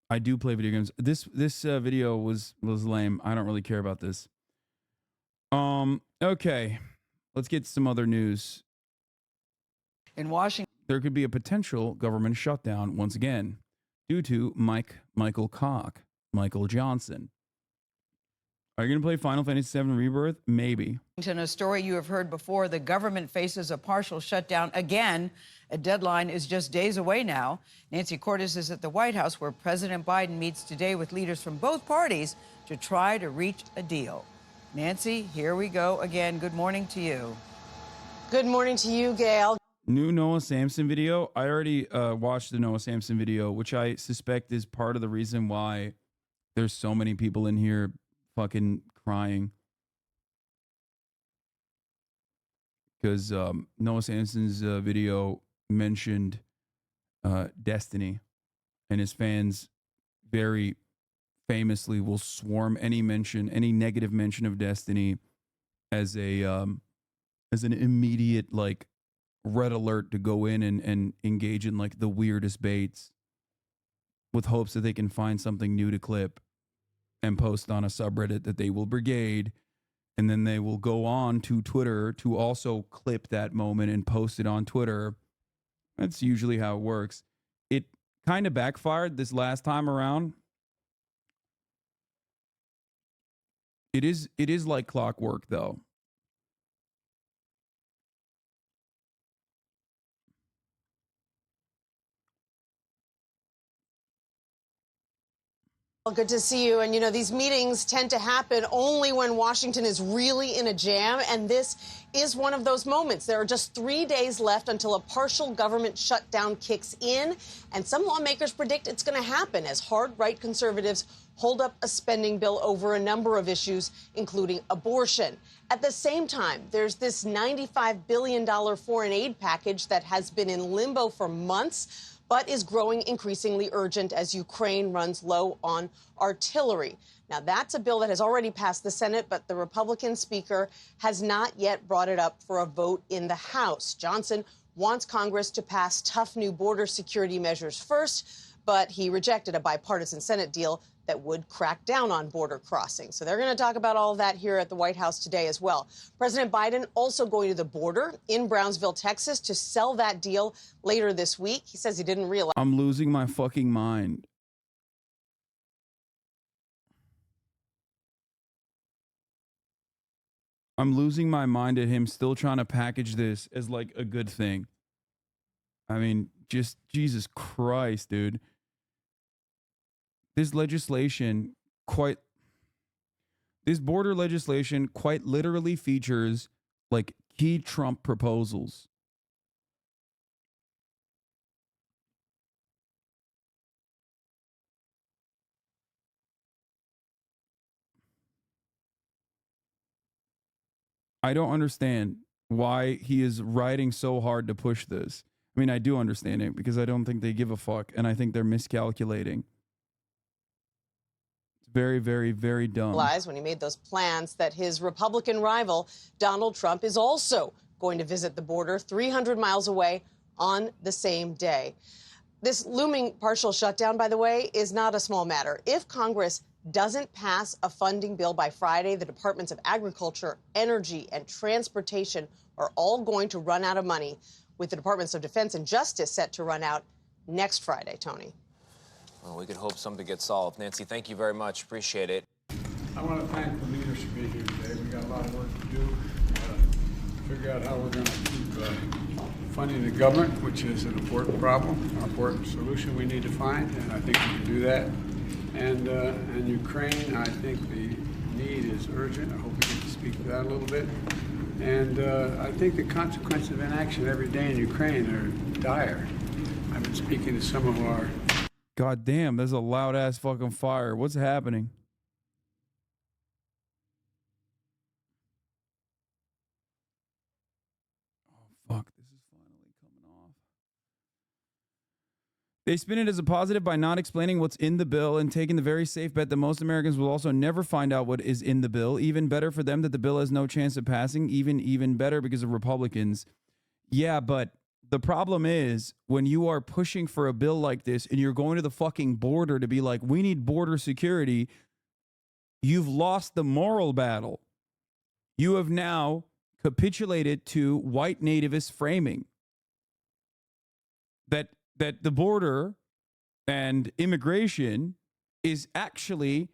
I do play video games. This video was lame. I don't really care about this. Okay. Let's get some other news. In Washington, there could be a potential government shutdown once again due to Michael Johnson. Are you going to play Final Fantasy VII Rebirth? Maybe. A story you have heard before, the government faces a partial shutdown again. A deadline is just days away now. Nancy Cordes is at the White House, where President Biden meets today with leaders from both parties to try to reach a deal. Nancy, here we go again. Good morning to you. Good morning to you, Gail. New Noah Samsen video. I already watched the Noah Samsen video, which I suspect is part of the reason why there's so many people in here fucking crying. Because Noah Samsen's video mentioned Destiny, and his fans very famously will swarm any negative mention of Destiny as an immediate like red alert to go in and engage in like the weirdest baits with hopes that they can find something new to clip and post on a subreddit that they will brigade, and then they will go on to Twitter to also clip that moment and post it on Twitter. That's usually how it works. It kind of backfired this last time around. It is like clockwork though. Well, good to see you. And, you know, these meetings tend to happen only when Washington is really in a jam. And this is one of those moments. There are just 3 days left until a partial government shutdown kicks in. And some lawmakers predict it's going to happen as hard right conservatives hold up a spending bill over a number of issues, including abortion. At the same time, there's this $95 billion foreign aid package that has been in limbo for months, but is growing increasingly urgent as Ukraine runs low on artillery. Now, that's a bill that has already passed the Senate, but the Republican speaker has not yet brought it up for a vote in the House. Johnson wants Congress to pass tough new border security measures first, but he rejected a bipartisan Senate deal that would crack down on border crossing. So they're going to talk about all of that here at the White House today as well. President Biden also going to the border in Brownsville, Texas, to sell that deal later this week. He says he didn't realize. I'm losing my fucking mind. I'm losing my mind at him still trying to package this as like a good thing. I mean, just Jesus Christ, dude. This border legislation quite literally features like key Trump proposals. I don't understand why he is riding so hard to push this. I mean, I do understand it because I don't think they give a fuck, and I think they're miscalculating. Very, very, very dumb. When he made those plans that his Republican rival, Donald Trump, is also going to visit the border 300 miles away on the same day. This looming partial shutdown, by the way, is not a small matter. If Congress doesn't pass a funding bill by Friday, the Departments of Agriculture, Energy, and Transportation are all going to run out of money, with the Departments of Defense and Justice set to run out next Friday, Tony. Well, we could hope something gets solved. Nancy, thank you very much. Appreciate it. I want to thank the leaders for being here today. We got a lot of work to do. Figure out how we're going to keep funding the government, which is an important problem, an important solution we need to find, and I think we can do that. And Ukraine, I think the need is urgent. I hope we get to speak to that a little bit. And I think the consequences of inaction every day in Ukraine are dire. I've been speaking to some of our... God damn, there's a loud ass fucking fire. What's happening? Oh, fuck. This is finally coming off. They spin it as a positive by not explaining what's in the bill and taking the very safe bet that most Americans will also never find out what is in the bill. Even better for them that the bill has no chance of passing. Even better because of Republicans. Yeah, but The problem is when you are pushing for a bill like this and you're going to the fucking border to be like, we need border security, you've lost the moral battle. You have now capitulated to white nativist framing that the border and immigration is actually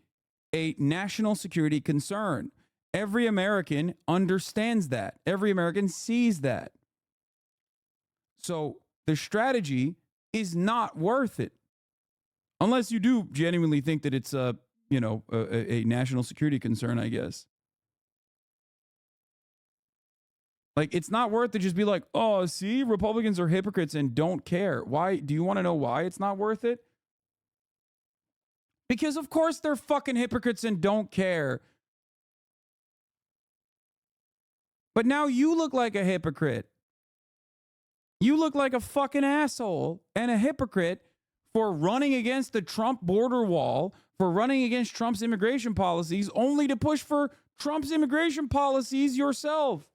a national security concern. Every American understands that. Every American sees that. So the strategy is not worth it. Unless you do genuinely think that it's a national security concern, I guess. Like, it's not worth it. Just be like, oh, see, Republicans are hypocrites and don't care. Why? Do you want to know why it's not worth it? Because, of course, they're fucking hypocrites and don't care. But now you look like a hypocrite. You look like a fucking asshole and a hypocrite for running against the Trump border wall, for running against Trump's immigration policies, only to push for Trump's immigration policies yourself.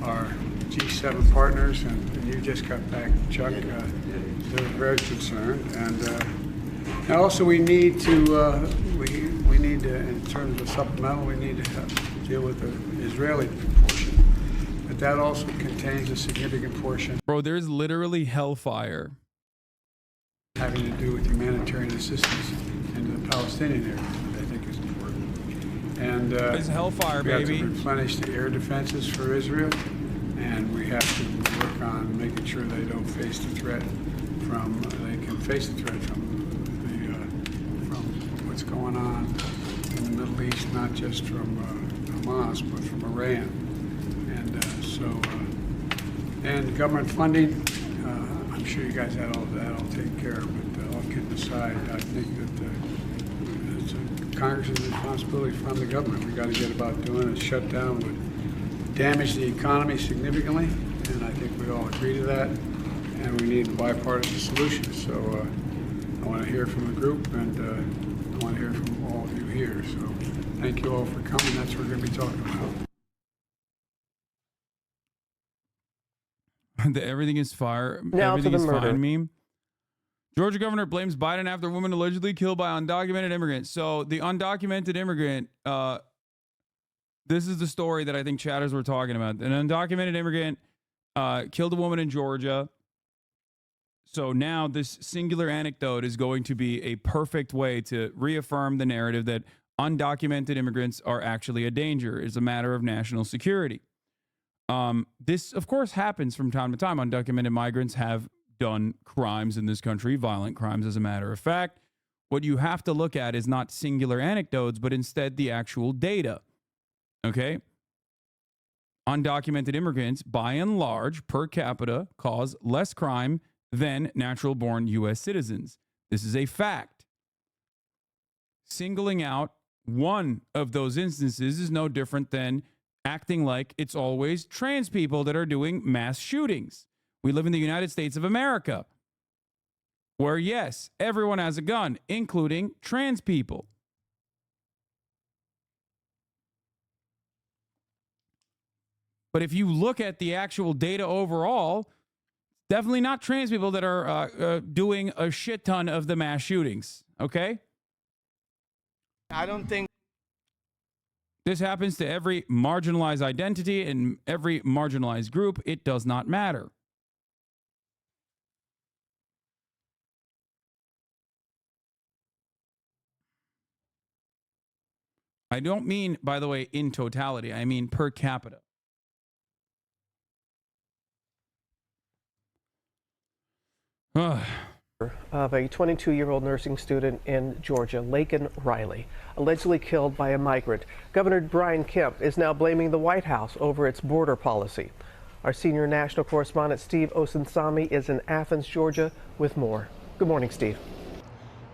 Our G7 partners, and you just got back, Chuck, they're very concerned. And also we need to, we need to, in terms of supplemental, we need to deal with the Israeli portion. But that also contains a significant portion. Bro, there's literally hellfire Having to do with humanitarian assistance into the Palestinian area, which I think is important. And It's hellfire, we baby. have to replenish the air defenses for Israel, and we have to work on making sure they don't face the threat from, they can face the threat from what's going on in the Middle East, not just from Hamas, but from Iran. And government funding, I'm sure you guys had all that all taken care of, but all kidding aside, I think that it's Congress's responsibility to fund the government. We got to get about doing a shutdown would damage the economy significantly, and I think we all agree to that, and we need a bipartisan solution. So I want to hear from the group, and I want to hear from all of you here. So thank you all for coming. That's what we're going to be talking about. The everything is fire. Now everything to is the murder. fine meme. Georgia governor blames Biden after woman allegedly killed by undocumented immigrant. So the undocumented immigrant, this is the story that I think chatters were talking about. An undocumented immigrant killed a woman in Georgia. So now this singular anecdote is going to be a perfect way to reaffirm the narrative that undocumented immigrants are actually a danger. It's a matter of national security. This, of course, happens from time to time. Undocumented migrants have done crimes in this country, violent crimes, as a matter of fact. What you have to look at is not singular anecdotes, but instead the actual data. Okay? Undocumented immigrants, by and large, per capita, cause less crime than natural-born U.S. citizens. This is a fact. Singling out one of those instances is no different than acting like it's always trans people that are doing mass shootings. We live in the United States of America, where, yes, everyone has a gun, including trans people. But if you look at the actual data overall, definitely not trans people that are doing a shit ton of the mass shootings, okay? I don't think This happens to every marginalized identity and every marginalized group. It does not matter. I don't mean, by the way, in totality. I mean per capita. of a 22-year-old nursing student in Georgia, Laken Riley, allegedly killed by a migrant. Governor Brian Kemp is now blaming the White House over its border policy. Our senior national correspondent Steve Osunsami is in Athens, Georgia, with more. Good morning, Steve.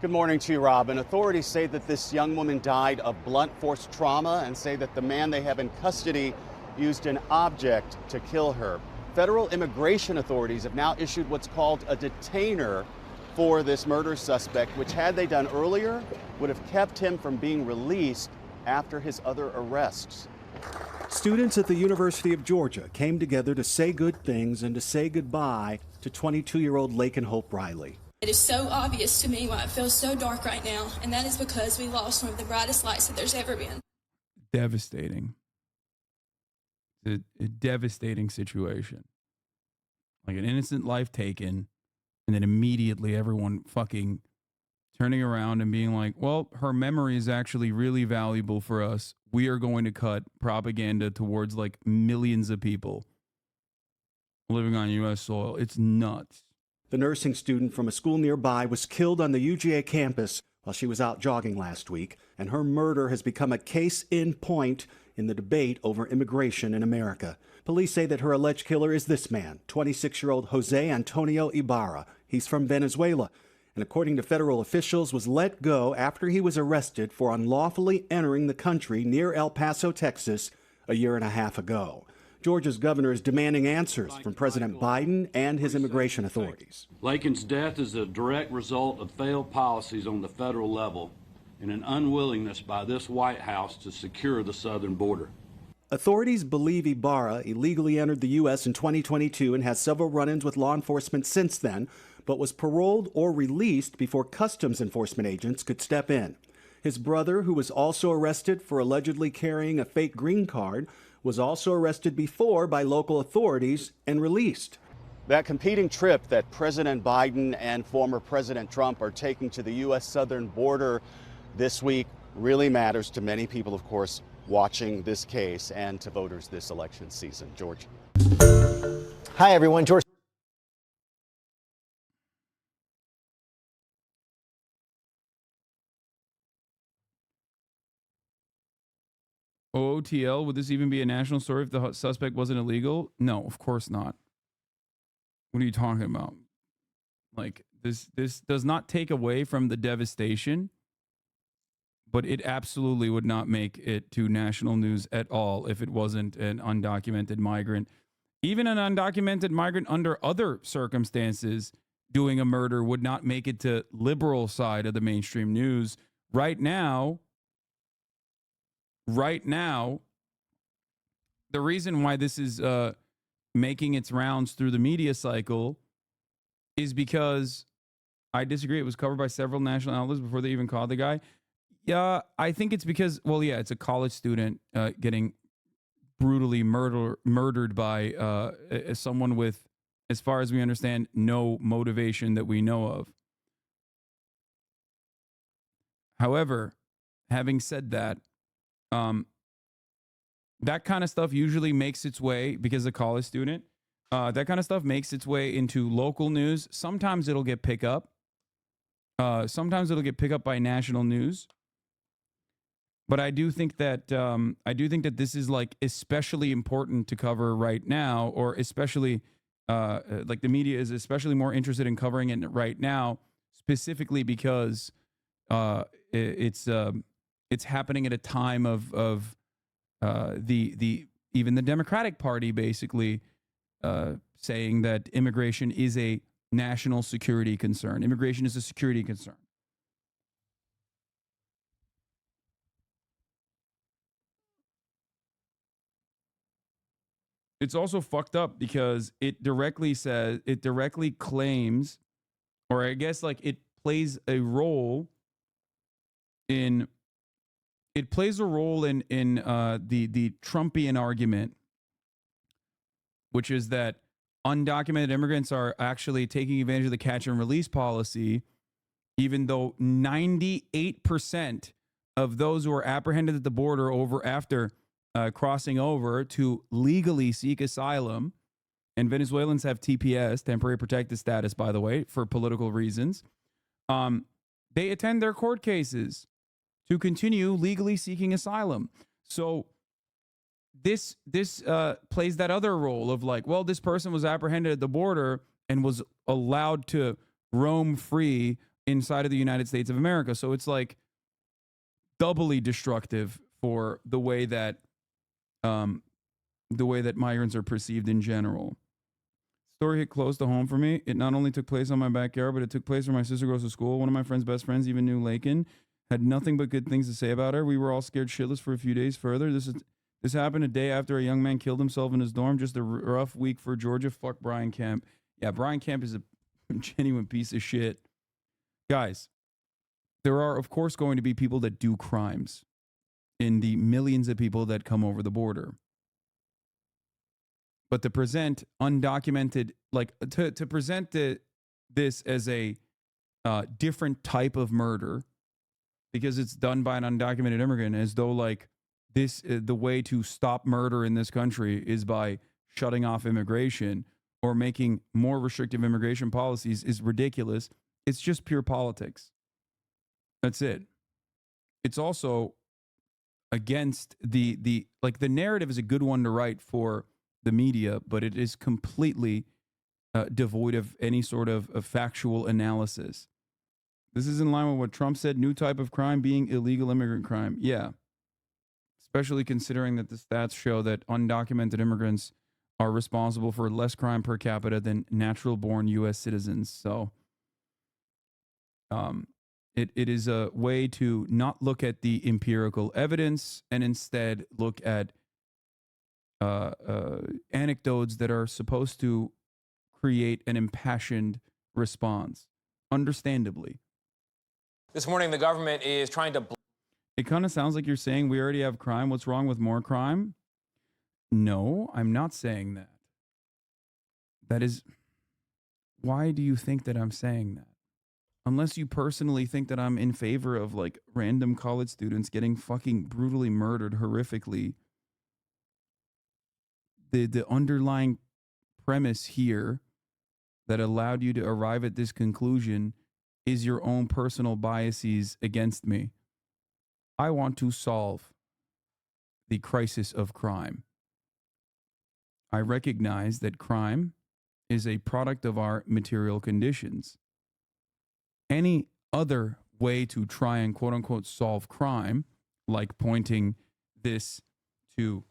Good morning to you, Rob. And authorities say that this young woman died of blunt force trauma and say that the man they have in custody used an object to kill her. Federal immigration authorities have now issued what's called a detainer for this murder suspect, which had they done earlier, would have kept him from being released after his other arrests. Students at the University of Georgia came together to say good things and to say goodbye to 22-year-old Laken Hope Riley. It is so obvious to me why it feels so dark right now, and that is because we lost one of the brightest lights that there's ever been. Devastating. A devastating situation. Like an innocent life taken, and then immediately everyone fucking turning around and being like, well, her memory is actually really valuable for us. We are going to cut propaganda towards like millions of people living on U.S. soil. It's nuts. The nursing student from a school nearby was killed on the UGA campus while she was out jogging last week, and her murder has become a case in point in the debate over immigration in America. Police say that her alleged killer is this man, 26-year-old Jose Antonio Ibarra. He's from Venezuela, and according to federal officials, was let go after he was arrested for unlawfully entering the country near El Paso, Texas, a year and a half ago. Georgia's governor is demanding answers from President Biden and his immigration authorities. Laken's death is a direct result of failed policies on the federal level and an unwillingness by this White House to secure the southern border. Authorities believe Ibarra illegally entered the U.S. in 2022 and has several run-ins with law enforcement since then, but was paroled or released before customs enforcement agents could step in. His brother, who was also arrested for allegedly carrying a fake green card, was also arrested before by local authorities and released. That competing trip that President Biden and former President Trump are taking to the U.S. southern border this week really matters to many people, of course, watching this case and to voters this election season. George. Hi, everyone. George. OOTL, would this even be a national story if the suspect wasn't illegal? No, of course not. What are you talking about? Like, this does not take away from the devastation, but it absolutely would not make it to national news at all if it wasn't an undocumented migrant. Even an undocumented migrant under other circumstances doing a murder would not make it to liberal side of the mainstream news. Right now, the reason why this is making its rounds through the media cycle is because I disagree. It was covered by several national outlets before they even caught the guy. Yeah, I think it's because, well, yeah, it's a college student getting brutally murdered by someone with, as far as we understand, no motivation that we know of. However, having said that, that kind of stuff usually makes its way, because a college student, that kind of stuff makes its way into local news. Sometimes it'll get picked up. Sometimes it'll get picked up by national news. But I do think that this is like especially important to cover right now, or especially like the media is especially more interested in covering it right now, specifically because it's happening at a time of the even the Democratic Party basically saying that immigration is a national security concern. Immigration is a security concern. It's also fucked up because it directly claims, or I guess like it plays a role in the Trumpian argument, which is that undocumented immigrants are actually taking advantage of the catch and release policy, even though 98% of those who are apprehended at the border after crossing over to legally seek asylum, and Venezuelans have TPS, temporary protected status, by the way, for political reasons, they attend their court cases to continue legally seeking asylum. So this plays that other role of like, well, this person was apprehended at the border and was allowed to roam free inside of the United States of America. So it's like doubly destructive for the way that migrants are perceived in general. story hit close to home for me. It not only took place on my backyard, but it took place where my sister goes to school. One of my friend's best friends even knew Lakin, had nothing but good things to say about her. We were all scared shitless for a few days further. This happened a day after a young man killed himself in his dorm. Just a rough week for Georgia. Fuck Brian Kemp. Yeah, Brian Kemp is a genuine piece of shit. Guys, there are, of course, going to be people that do crimes in the millions of people that come over the border. But to present undocumented, like to present this as a different type of murder because it's done by an undocumented immigrant, as though like this the way to stop murder in this country is by shutting off immigration or making more restrictive immigration policies, is ridiculous. It's just pure politics. That's it. It's also against the narrative is a good one to write for the media, but it is completely devoid of any sort of factual analysis. This is in line with what Trump said, new type of crime being illegal immigrant crime. Yeah. Especially considering that the stats show that undocumented immigrants are responsible for less crime per capita than natural-born U.S. citizens. So it is a way to not look at the empirical evidence and instead look at anecdotes that are supposed to create an impassioned response, understandably. This morning, the government is trying to... It kind of sounds like you're saying we already have crime. What's wrong with more crime? No, I'm not saying that. That is... Why do you think that I'm saying that? Unless you personally think that I'm in favor of like random college students getting fucking brutally murdered horrifically. The underlying premise here that allowed you to arrive at this conclusion is your own personal biases against me. I want to solve the crisis of crime. I recognize that crime is a product of our material conditions. Any other way to try and quote unquote solve crime, like pointing this to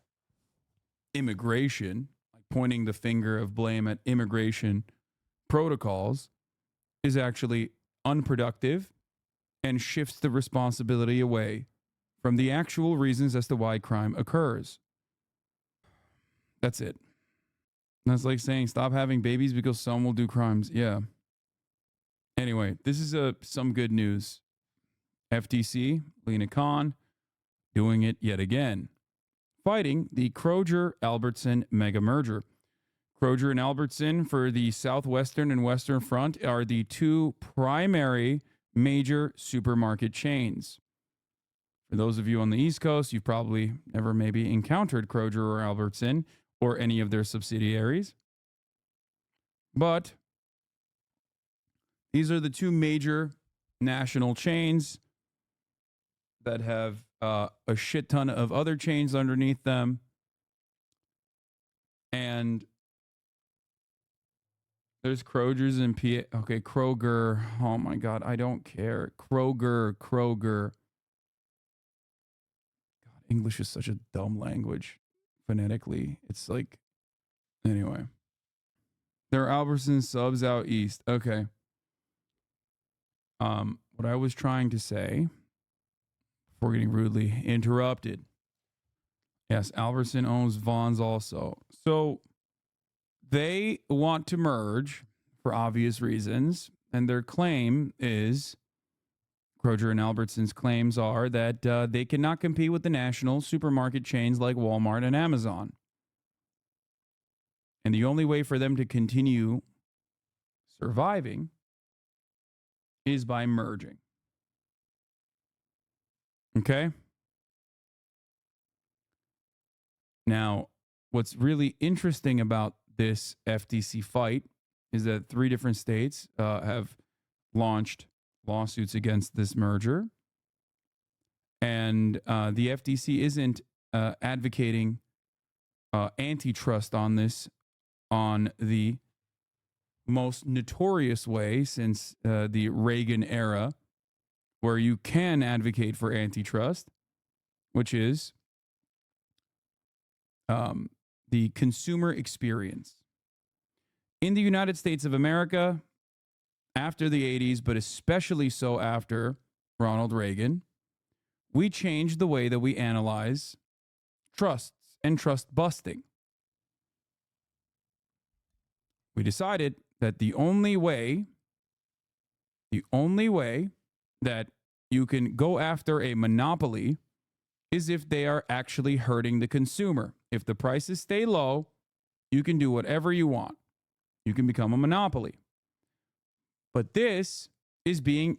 immigration, like pointing the finger of blame at immigration protocols, is actually unproductive and shifts the responsibility away from the actual reasons as to why crime occurs. That's it. That's like saying stop having babies because some will do crimes. Yeah. Anyway, this is some good news. FTC, Lena Khan, doing it yet again. Fighting the Kroger-Albertson mega merger. Kroger and Albertson for the Southwestern and Western Front are the two primary major supermarket chains. For those of you on the East Coast, you've probably never maybe encountered Kroger or Albertson or any of their subsidiaries. But these are the two major national chains that have a shit ton of other chains underneath them. And there's Kroger's and okay, Kroger. Oh my God, I don't care. Kroger. God, English is such a dumb language phonetically. It's like, anyway. There are Albertsons subs out east. Okay. What I was trying to say before getting rudely interrupted. Yes, Albertson owns Vaughn's also. So they want to merge for obvious reasons, and their claim is, Kroger and Albertsons' claims are that they cannot compete with the national supermarket chains like Walmart and Amazon. And the only way for them to continue surviving is by merging. Okay? Now, what's really interesting about this FTC fight is that 3 different states have launched lawsuits against this merger. And the FTC isn't advocating antitrust on this on the most notorious way since the Reagan era, where you can advocate for antitrust, which is the consumer experience. In the United States of America, after the 80s, but especially so after Ronald Reagan, we changed the way that we analyze trusts and trust busting. We decided that the only way that you can go after a monopoly is if they are actually hurting the consumer. If the prices stay low, you can do whatever you want. You can become a monopoly. But this is being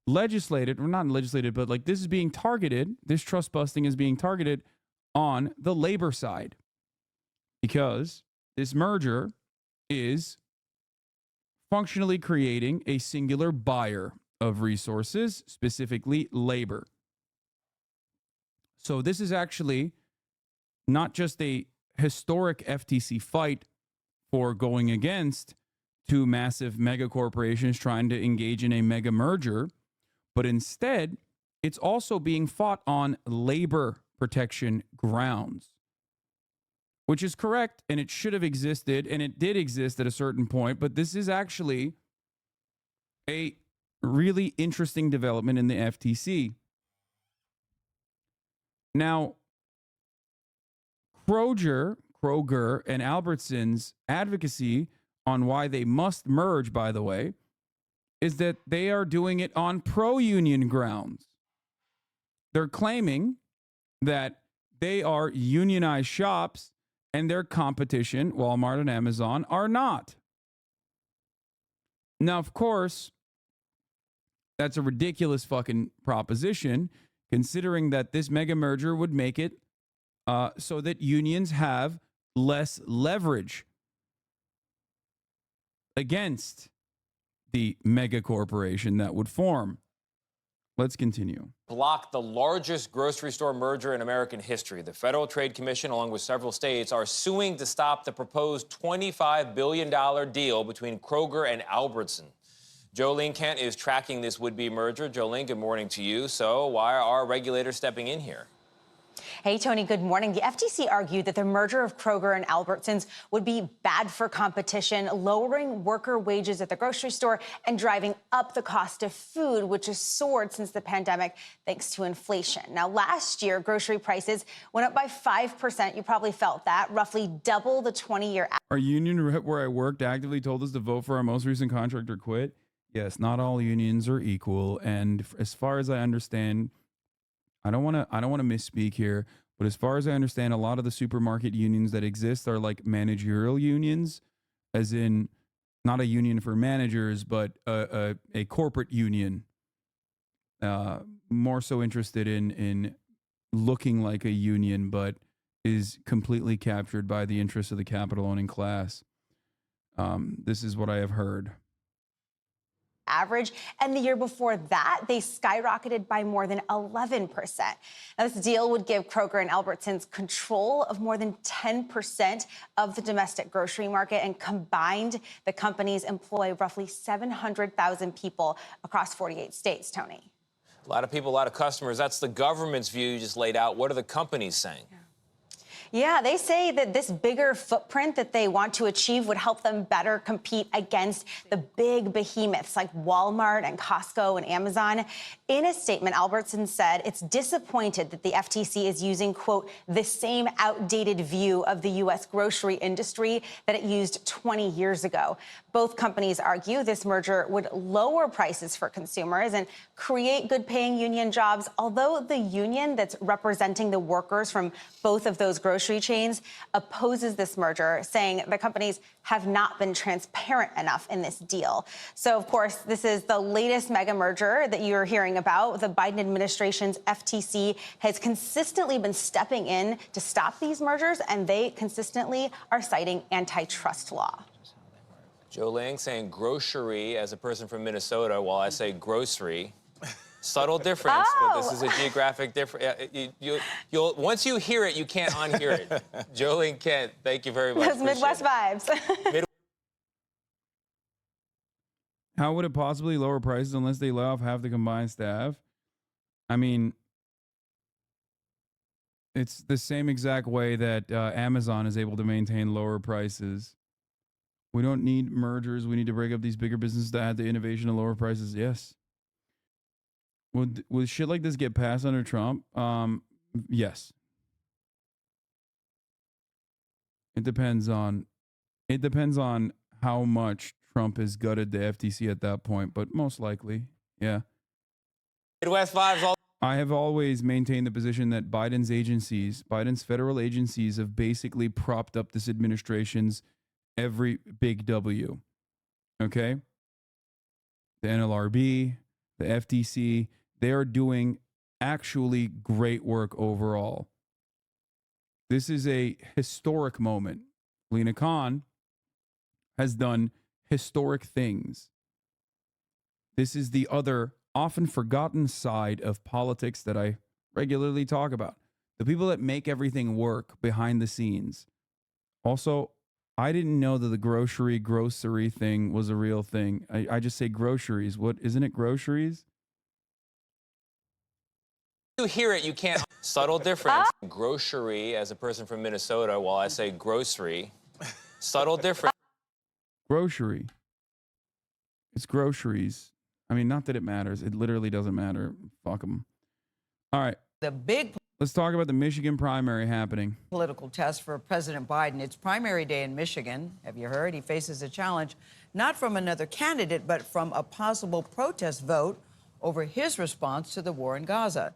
legislated, or not legislated, but like this is being targeted. This trust busting is being targeted on the labor side because this merger is functionally creating a singular buyer of resources, specifically labor. So this is actually not just a historic FTC fight for going against two massive mega corporations trying to engage in a mega merger, but instead it's also being fought on labor protection grounds, which is correct, and it should have existed, and it did exist at a certain point, but this is actually a really interesting development in the FTC. Now, Kroger and Albertsons' advocacy on why they must merge, by the way, is that they are doing it on pro-union grounds. They're claiming that they are unionized shops and their competition, Walmart and Amazon, are not. Now, of course, that's a ridiculous fucking proposition, considering that this mega merger would make it so that unions have less leverage against the mega corporation that would form. Let's continue. Blocked the largest grocery store merger in American history. The Federal Trade Commission, along with several states, are suing to stop the proposed $25 billion deal between Kroger and Albertsons. Jolene Kent is tracking this would-be merger. Jolene, good morning to you. So why are regulators stepping in here? Hey, Tony, good morning. The FTC argued that the merger of Kroger and Albertsons would be bad for competition, lowering worker wages at the grocery store and driving up the cost of food, which has soared since the pandemic thanks to inflation. Now, last year, grocery prices went up by 5%. You probably felt that, roughly double the 20-year average. Our union rep where I worked actively told us to vote for our most recent contract or quit. Yes, not all unions are equal. And as far as I understand, I don't want to misspeak here, but as far as I understand, a lot of the supermarket unions that exist are like managerial unions, as in not a union for managers, but a corporate union, more so interested in looking like a union, but is completely captured by the interests of the capital owning class. This is what I have heard. Average, and the year before that, they skyrocketed by more than 11%. Now, this deal would give Kroger and Albertsons control of more than 10% of the domestic grocery market, and combined, the companies employ roughly 700,000 people across 48 states, Tony. A lot of people, a lot of customers. That's the government's view you just laid out. What are the companies saying? Yeah, they say that this bigger footprint that they want to achieve would help them better compete against the big behemoths like Walmart and Costco and Amazon. In a statement, Albertsons said it's disappointed that the FTC is using, quote, the same outdated view of the U.S. grocery industry that it used 20 years ago. Both companies argue this merger would lower prices for consumers and create good-paying union jobs, although the union that's representing the workers from both of those grocery chains opposes this merger, saying the companies have not been transparent enough in this deal. So, of course, this is the latest mega merger that you're hearing about. The Biden administration's FTC has consistently been stepping in to stop these mergers, and they consistently are citing antitrust law. Joe Lang saying grocery as a person from Minnesota, while I say grocery. Subtle difference, but this is a geographic difference. You'll once you hear it, you can't unhear it. Jolene Kent, thank you very much. Those Midwest vibes. How would it possibly lower prices unless they lay off half the combined staff? I mean, It's the same exact way that Amazon is able to maintain lower prices. We don't need mergers. We need to break up these bigger businesses to add the innovation and lower prices. Yes. Would shit like this get passed under Trump? Yes. It depends on how much Trump has gutted the FTC at that point, but most likely, yeah. Midwest Vibes all. I have always maintained the position that Biden's federal agencies have basically propped up this administration's every big W. Okay? The NLRB, the FTC, they are doing actually great work overall. This is a historic moment. Lena Khan has done historic things. This is the other often forgotten side of politics that I regularly talk about. The people that make everything work behind the scenes. Also, I didn't know that the grocery thing was a real thing. I just say groceries. What, isn't it groceries? You hear it, you can't. Subtle difference. Grocery as a person from Minnesota, while I say grocery. Subtle difference. Grocery. It's groceries. I mean, not that it matters. It literally doesn't matter. Fuck them. All right. The big Let's talk about the Michigan primary happening. Political test for President Biden. It's primary day in Michigan. Have you heard? He faces a challenge not from another candidate, but from a possible protest vote over his response to the war in Gaza.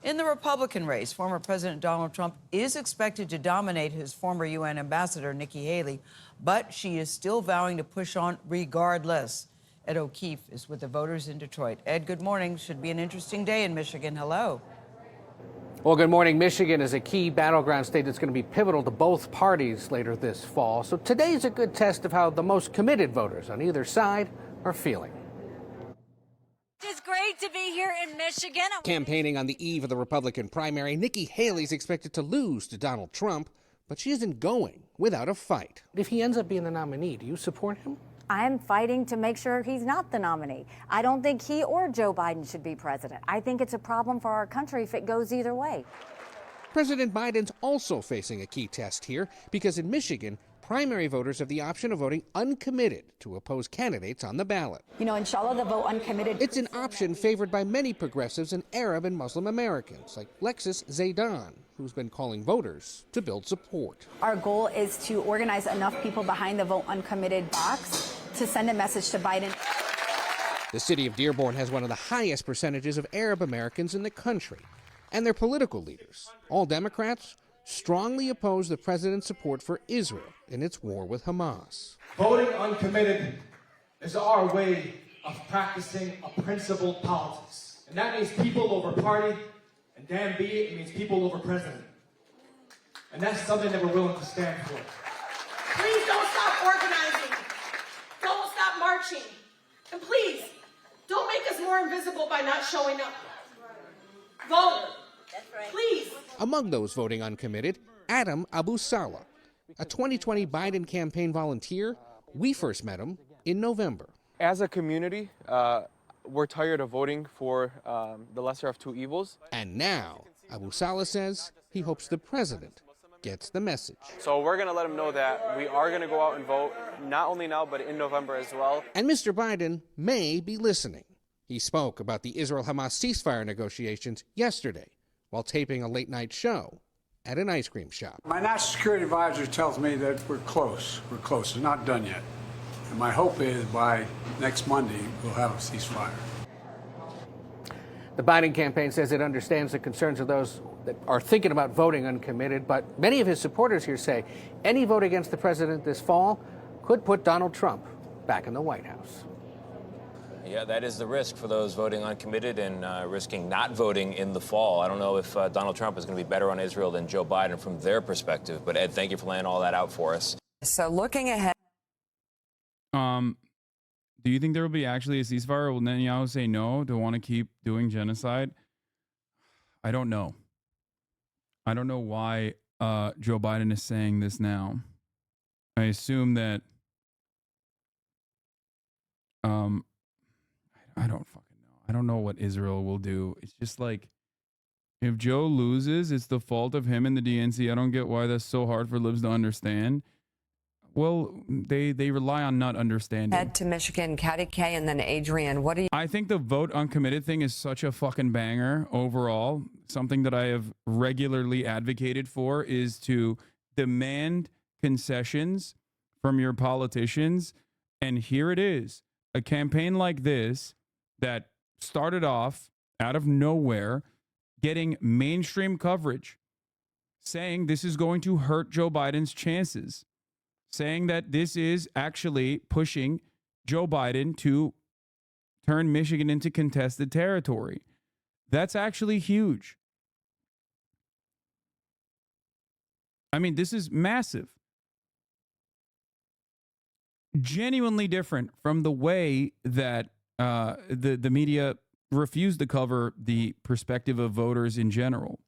In the Republican race, former President Donald Trump is expected to dominate his former UN ambassador, Nikki Haley, but she is still vowing to push on regardless. Ed O'Keefe is with the voters in Detroit. Ed, good morning. Should be an interesting day in Michigan. Hello. Well, good morning. Michigan is a key battleground state that's going to be pivotal to both parties later this fall. So today's a good test of how the most committed voters on either side are feeling. It's great to be here in Michigan. Campaigning on the eve of the Republican primary, Nikki Haley's expected to lose to Donald Trump, but she isn't going without a fight. If he ends up being the nominee, do you support him? I'm fighting to make sure he's not the nominee. I don't think he or Joe Biden should be president. I think it's a problem for our country if it goes either way. President Biden's also facing a key test here because in Michigan, primary voters have the option of voting uncommitted to oppose candidates on the ballot. You know, inshallah, the vote uncommitted. It's an option favored by many progressives and Arab and Muslim Americans, like Lexis Zaydan, who's been calling voters to build support. Our goal is to organize enough people behind the vote uncommitted box to send a message to Biden. The city of Dearborn has one of the highest percentages of Arab Americans in the country, and their political leaders, all Democrats, strongly oppose the president's support for Israel in its war with Hamas. Voting uncommitted is our way of practicing a principled politics. And that means people over party, and damn be it means people over president. And that's something that we're willing to stand for. Please don't stop organizing. Don't stop marching. And please, don't make us more invisible by not showing up. Vote. Please. Among those voting uncommitted, Adam Abu Salah, a 2020 Biden campaign volunteer. We first met him in November. As a community, we're tired of voting for the lesser of two evils. And now, Abu Salah says he hopes the president gets the message. So we're going to let him know that we are going to go out and vote, not only now, but in November as well. And Mr. Biden may be listening. He spoke about the Israel-Hamas ceasefire negotiations yesterday while taping a late-night show at an ice cream shop. My national security advisor tells me that we're close. We're close. It's not done yet. And my hope is by next Monday, we'll have a ceasefire. The Biden campaign says it understands the concerns of those that are thinking about voting uncommitted, but many of his supporters here say any vote against the president this fall could put Donald Trump back in the White House. Yeah, that is the risk for those voting uncommitted and risking not voting in the fall. I don't know if Donald Trump is going to be better on Israel than Joe Biden from their perspective. But, Ed, thank you for laying all that out for us. So looking ahead. Do you think there will be actually a ceasefire? Will Netanyahu say no to want to keep doing genocide? I don't know. I don't know why Joe Biden is saying this now. I assume that I don't fucking know. I don't know what Israel will do. It's just like If Joe loses, it's the fault of him and the DNC. I don't get why that's so hard for libs to understand. Well, they rely on not understanding. Head to Michigan, Katty K, and then Adrian. What do you? I think the vote uncommitted thing is such a fucking banger overall. Something that I have regularly advocated for is to demand concessions from your politicians. And here it is, a campaign like this that started off out of nowhere, getting mainstream coverage, saying this is going to hurt Joe Biden's chances, saying that this is actually pushing Joe Biden to turn Michigan into contested territory. That's actually huge. I mean, this is massive. Genuinely different from the way that the media refused to cover the perspective of voters in general.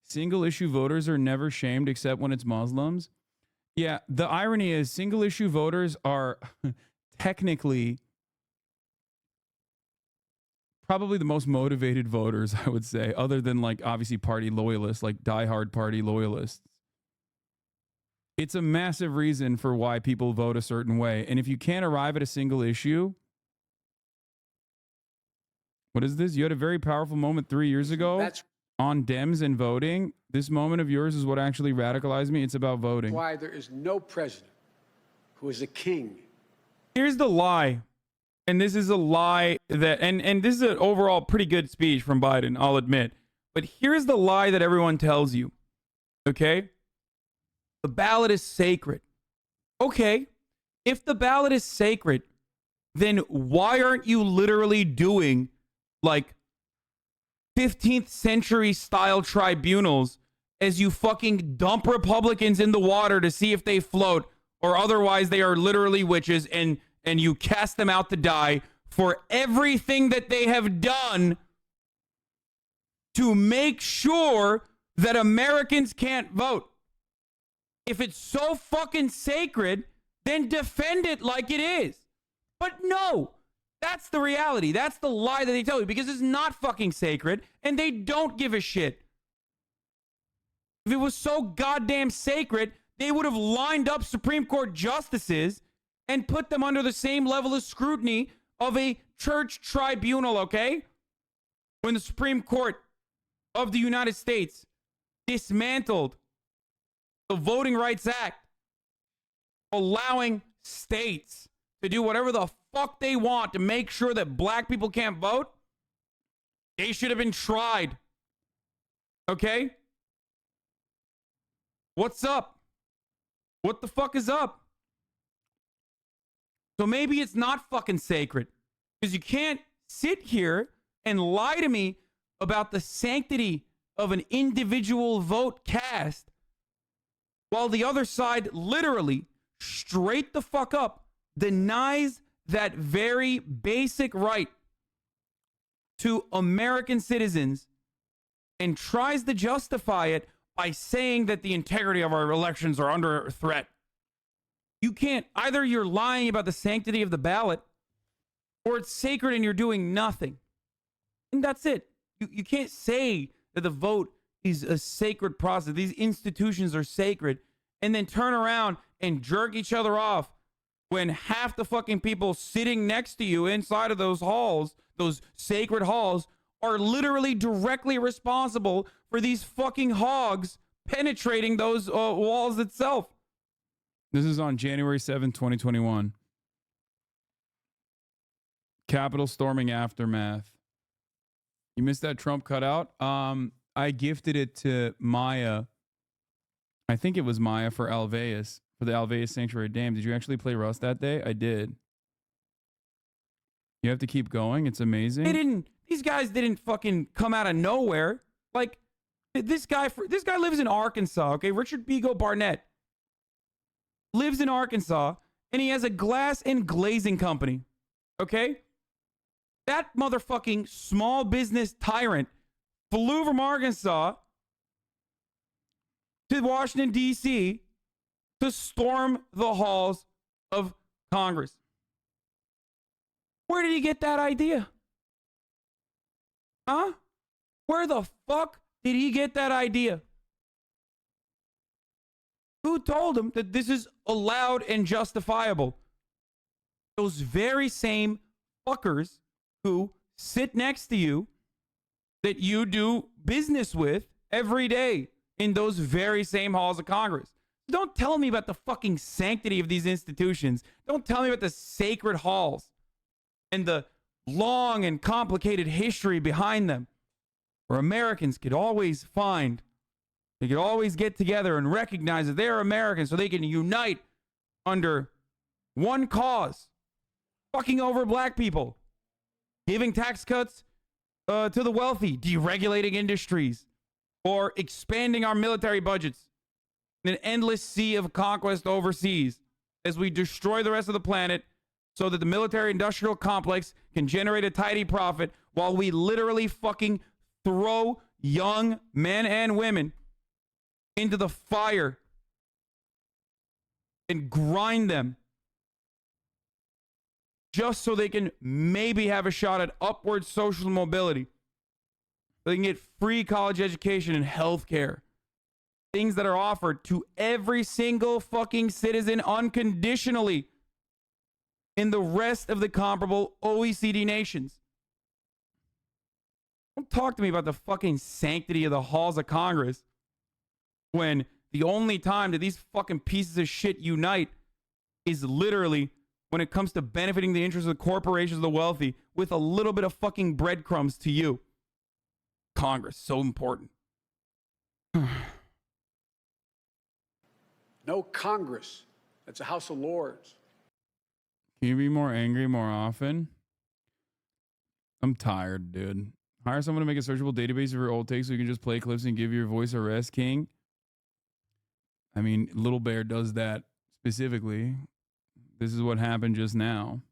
Single issue voters are never shamed except when it's Muslims. Yeah, the irony is single issue voters are technically probably the most motivated voters, I would say, other than like obviously party loyalists, like diehard party loyalists. It's a massive reason for why people vote a certain way. And if you can't arrive at a single issue, what is this? You had a very powerful moment 3 years ago on Dems and voting. This moment of yours is what actually radicalized me. It's about voting. Why there is no president who is a king. Here's the lie. And this is a lie that, and this is an overall pretty good speech from Biden, I'll admit. But here's the lie that everyone tells you. Okay? The ballot is sacred. Okay. If the ballot is sacred, then why aren't you literally doing like 15th century style tribunals as you fucking dump Republicans in the water to see if they float, or otherwise they are literally witches, and you cast them out to die for everything that they have done to make sure that Americans can't vote. If it's so fucking sacred, then defend it like it is. But no, that's the reality. That's the lie that they tell you, because it's not fucking sacred and they don't give a shit. If it was so goddamn sacred, they would have lined up Supreme Court justices and put them under the same level of scrutiny of a church tribunal, okay? When the Supreme Court of the United States dismantled the Voting Rights Act, allowing states to do whatever the fuck they want to make sure that black people can't vote, they should have been tried. Okay? What's up? What the fuck is up? So maybe it's not fucking sacred, because you can't sit here and lie to me about the sanctity of an individual vote cast while the other side literally straight the fuck up denies that very basic right to American citizens and tries to justify it by saying that the integrity of our elections are under threat. You can't, either you're lying about the sanctity of the ballot, or it's sacred and you're doing nothing. And that's it. You can't say that the vote is a sacred process. These institutions are sacred, and then turn around and jerk each other off when half the fucking people sitting next to you inside of those halls, those sacred halls, are literally directly responsible for these fucking hogs penetrating those walls itself. This is on January 7th, 2021. Capitol storming aftermath. You missed that Trump cutout? I gifted it to Maya. I think it was Maya for Alveus, for the Alveus Sanctuary. Damn, did you actually play Rust that day? I did. You have to keep going. It's amazing. These guys didn't fucking come out of nowhere. Like, this guy lives in Arkansas, okay? Richard Beagle Barnett lives in Arkansas, and he has a glass and glazing company, okay? That motherfucking small business tyrant flew from Arkansas to Washington, D.C. to storm the halls of Congress. Where did he get that idea? Huh? Where the fuck did he get that idea? Who told him that this is allowed and justifiable? Those very same fuckers who sit next to you that you do business with every day in those very same halls of Congress. Don't tell me about the fucking sanctity of these institutions. Don't tell me about the sacred halls and the long and complicated history behind them, where Americans could always they could always get together and recognize that they're Americans so they can unite under one cause, fucking over black people, giving tax cuts to the wealthy, deregulating industries, or expanding our military budgets in an endless sea of conquest overseas as we destroy the rest of the planet so that the military industrial complex can generate a tidy profit while we literally fucking throw young men and women into the fire and grind them just so they can maybe have a shot at upward social mobility. So they can get free college education and health care. Things that are offered to every single fucking citizen unconditionally in the rest of the comparable OECD nations. Don't talk to me about the fucking sanctity of the halls of Congress when the only time that these fucking pieces of shit unite is literally when it comes to benefiting the interests of the corporations of the wealthy with a little bit of fucking breadcrumbs to you. Congress, so important. No Congress. It's a House of Lords. Can you be more angry more often? I'm tired, dude. Hire someone to make a searchable database of your old takes so you can just play clips and give your voice a rest, King. I mean, Little Bear does that specifically. This is what happened just now.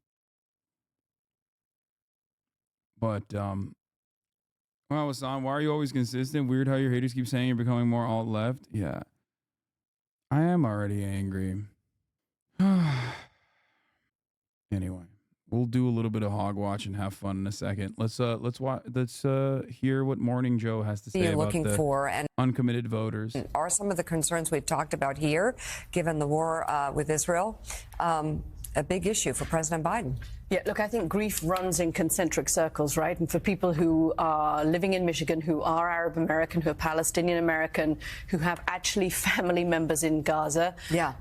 But, well, Hassan, why are you always consistent? Weird how your haters keep saying you're becoming more alt-left. Yeah. I am already angry. Anyway, we'll do a little bit of hogwatch and have fun in a second. Let's hear what Morning Joe has to say You're about looking the for and uncommitted voters. are some of the concerns we've talked about here, given the war with Israel, a big issue for President Biden? Yeah, look, I think grief runs in concentric circles, right? And for people who are living in Michigan, who are Arab American, who are Palestinian American, who have actually family members in Gaza,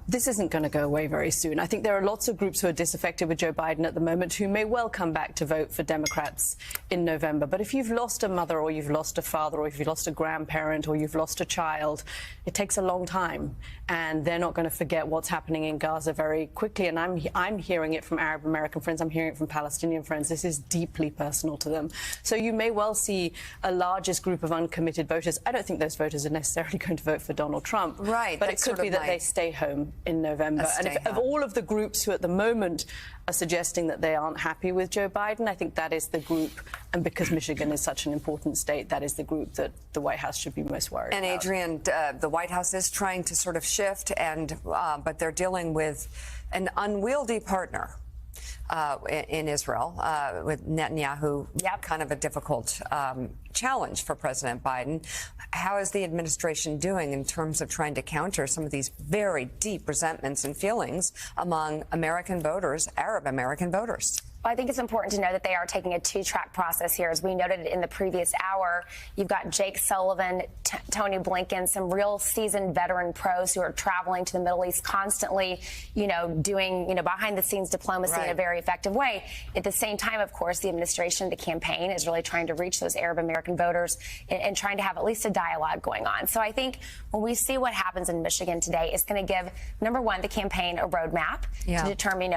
this isn't going to go away very soon. I think there are lots of groups who are disaffected with Joe Biden at the moment who may well come back to vote for Democrats in November. But if you've lost a mother or you've lost a father or if you've lost a grandparent or you've lost a child, it takes a long time. And they're not going to forget what's happening in Gaza very quickly. And I'm hearing it from Arab American friends. I'm hearing it from Palestinian friends. This is deeply personal to them. So you may well see a largest group of uncommitted voters. I don't think those voters are necessarily going to vote for Donald Trump. Right. But it could be that they stay home in November. And if, of all of the groups who at the moment are suggesting that they aren't happy with Joe Biden, I think that is the group. And because Michigan is such an important state, that is the group that the White House should be most worried about. And Adrian, the White House is trying to sort of shift, and but they're dealing with an unwieldy partner in Israel with Netanyahu. Kind of a difficult challenge for President Biden. How is the administration doing in terms of trying to counter some of these very deep resentments and feelings among American voters, Arab American voters? Well, I think it's important to know that they are taking a two-track process here. As we noted in the previous hour, you've got Jake Sullivan, Tony Blinken, some real seasoned veteran pros who are traveling to the Middle East constantly, doing, behind-the-scenes diplomacy in a very effective way. At the same time, of course, the administration, the campaign is really trying to reach those Arab American voters and trying to have at least a dialogue going on. So I think when we see what happens in Michigan today, it's going to give, number one, the campaign a roadmap to determine,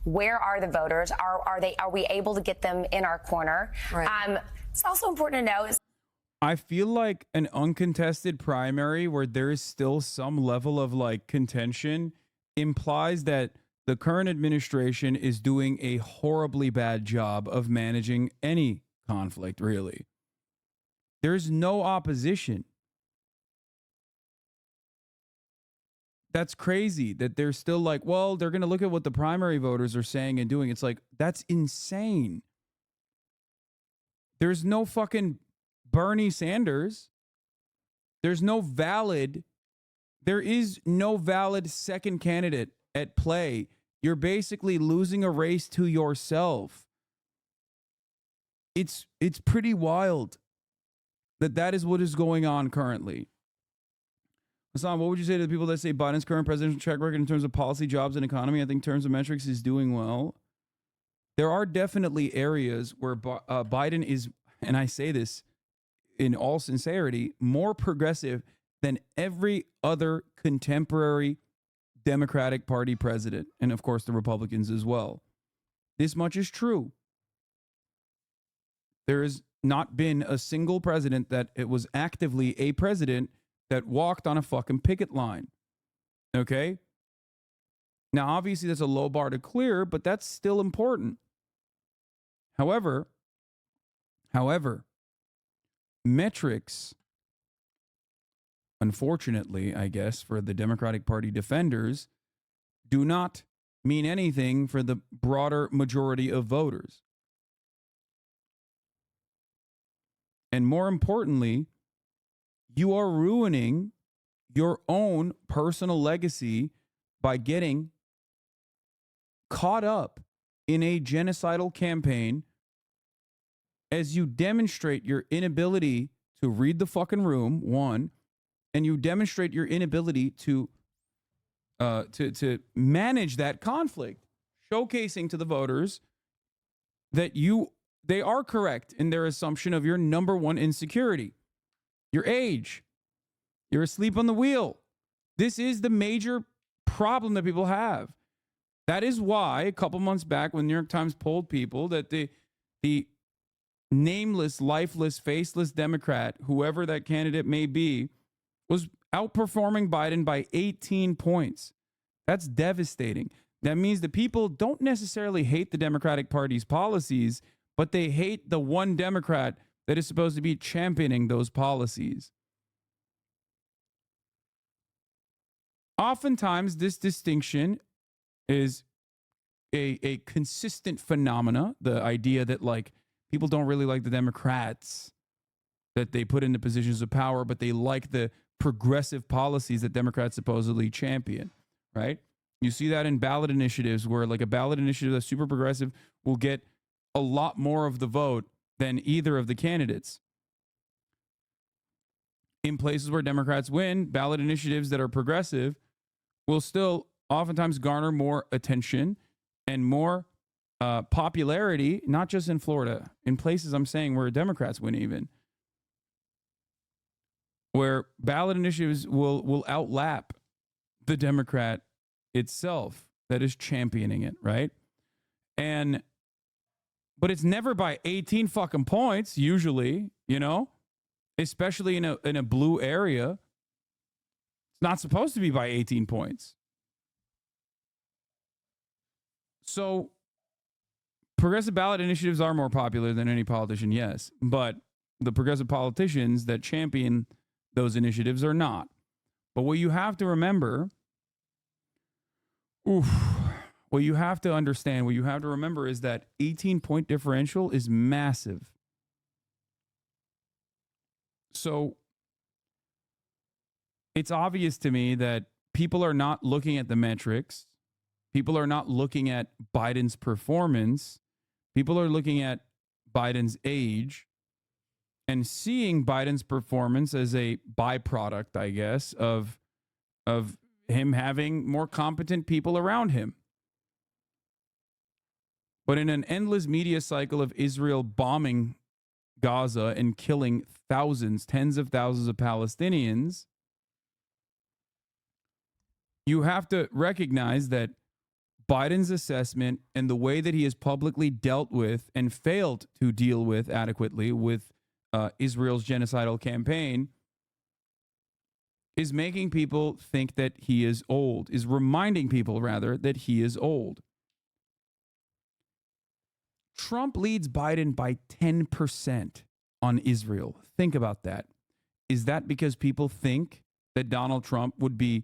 where are the voters? Are we able to get them in our corner? Right. It's also important to know is I feel like an uncontested primary where there is still some level of contention implies that the current administration is doing a horribly bad job of managing any conflict, really. There's no opposition. That's crazy that they're still they're going to look at what the primary voters are saying and doing. It's that's insane. There's no fucking Bernie Sanders. There is no valid second candidate at play. You're basically losing a race to yourself. It's pretty wild that is what is going on currently. Hassan, what would you say to the people that say Biden's current presidential track record in terms of policy, jobs, and economy, I think in terms of metrics, is doing well? There are definitely areas where Biden is, and I say this in all sincerity, more progressive than every other contemporary Democratic Party president, and of course the Republicans as well. This much is true. There has not been a single president that it was actively a president that walked on a fucking picket line. Okay? Now, obviously, that's a low bar to clear, but that's still important. However, metrics, unfortunately, I guess, for the Democratic Party defenders, do not mean anything for the broader majority of voters. And more importantly, you are ruining your own personal legacy by getting caught up in a genocidal campaign as you demonstrate your inability to read the fucking room, one, and you demonstrate your inability to manage that conflict, showcasing to the voters that they are correct in their assumption of your number one insecurity, your age. You're asleep on the wheel. This is the major problem that people have. That is why a couple months back when New York Times polled people that the nameless, lifeless, faceless Democrat, whoever that candidate may be, was outperforming Biden by 18 points. That's devastating. That means the people don't necessarily hate the Democratic Party's policies, but they hate the one Democrat that is supposed to be championing those policies. Oftentimes, this distinction is a consistent phenomena. The idea that, like, people don't really like the Democrats that they put into positions of power, but they like the progressive policies that Democrats supposedly champion, right? You see that in ballot initiatives where, like, a ballot initiative that's super progressive will get a lot more of the vote than either of the candidates. In places where Democrats win, ballot initiatives that are progressive will still oftentimes garner more attention and more popularity, not just in Florida, in places I'm saying where Democrats win even, where ballot initiatives will outlap the Democrat itself that is championing it, right? But it's never by 18 fucking points, usually, you know, especially in a blue area. It's not supposed to be by 18 points. So progressive ballot initiatives are more popular than any politician, yes, but the progressive politicians that champion those initiatives are not. But what you have to remember, what you have to understand, what you have to remember is that 18-point differential is massive. So it's obvious to me that people are not looking at the metrics. People are not looking at Biden's performance. People are looking at Biden's age and seeing Biden's performance as a byproduct, I guess, of him having more competent people around him. But in an endless media cycle of Israel bombing Gaza and killing thousands, tens of thousands of Palestinians, you have to recognize that Biden's assessment and the way that he has publicly dealt with and failed to deal with adequately with Israel's genocidal campaign is making people think that he is old, is reminding people, rather, that he is old. Trump leads Biden by 10% on Israel. Think about that. Is that because people think that Donald Trump would be